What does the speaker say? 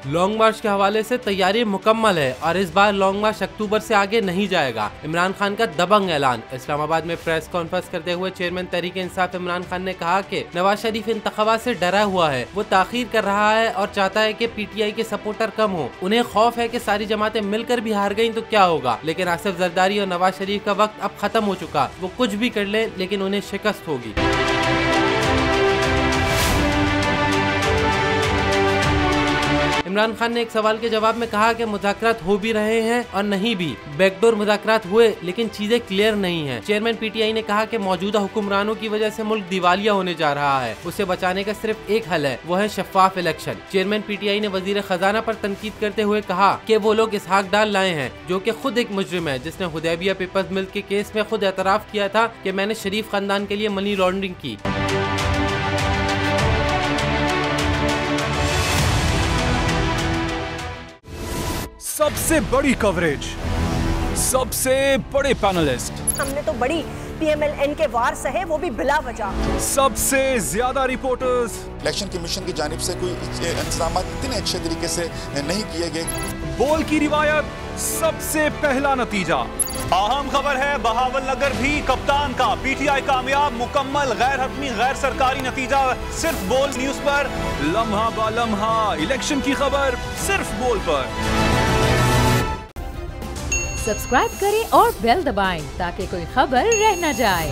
Long मार्च के हवाले से तैयारी मुकम्मल है और इस बार लॉन्ग मार्च अक्टूबर से आगे नहीं जाएगा। इमरान खान का दबंग ऐलान। इस्लामाबाद में प्रेस कॉन्फ्रेंस करते हुए चेयरमैन तहरीक इंसाफ इमरान खान ने कहा कि नवाज शरीफ इंतखाबात से डरा हुआ है, वो ताखीर कर रहा है और चाहता है कि पीटीआई के सपोर्टर कम हो। उन्हें खौफ है कि सारी जमातें मिलकर भी हार गयी तो क्या होगा। लेकिन आसिफ जरदारी और नवाज शरीफ का वक्त अब खत्म हो चुका, वो कुछ भी कर ले लेकिन उन्हें शिकस्त होगी। इमरान खान ने एक सवाल के जवाब में कहा कि मुज़ाकरात हो भी रहे हैं और नहीं भी। बैकडोर मुज़ाकरात हुए लेकिन चीजें क्लियर नहीं हैं। चेयरमैन पीटीआई ने कहा कि मौजूदा हुक्मरानों की वजह से मुल्क दिवालिया होने जा रहा है, उसे बचाने का सिर्फ एक हल है, वो है शफाफ इलेक्शन। चेयरमैन पीटीआई ने वजीर खजाना पर तनकीद करते हुए कहा कि वो लोग इसहाक डार लाए हैं जो कि खुद एक मुजरिम है, जिसने हुदैबिया पेपर्स मिल के केस में खुद एतराफ किया था कि मैंने शरीफ खानदान के लिए मनी लॉन्ड्रिंग की। सबसे बड़ी कवरेज, सबसे बड़े पैनलिस्ट, हमने तो बड़ी पीएमएलएन के वार सहे, वो भी बिला वजह। सबसे ज्यादा रिपोर्टर्स। इलेक्शन कमीशन की जानिब से कोई इंतजाम इतने अच्छे तरीके से नहीं किए गए। बोल की रिवायत, सबसे पहला नतीजा। अहम खबर है बहावल नगर भी कप्तान का, पीटीआई कामयाब, मुकम्मल गैर हतमी गैर सरकारी नतीजा सिर्फ बोल न्यूज पर। लम्हा बा लम्हा इलेक्शन की खबर सिर्फ बोल पर। सब्सक्राइब करें और बेल दबाएं ताकि कोई खबर रह न जाए।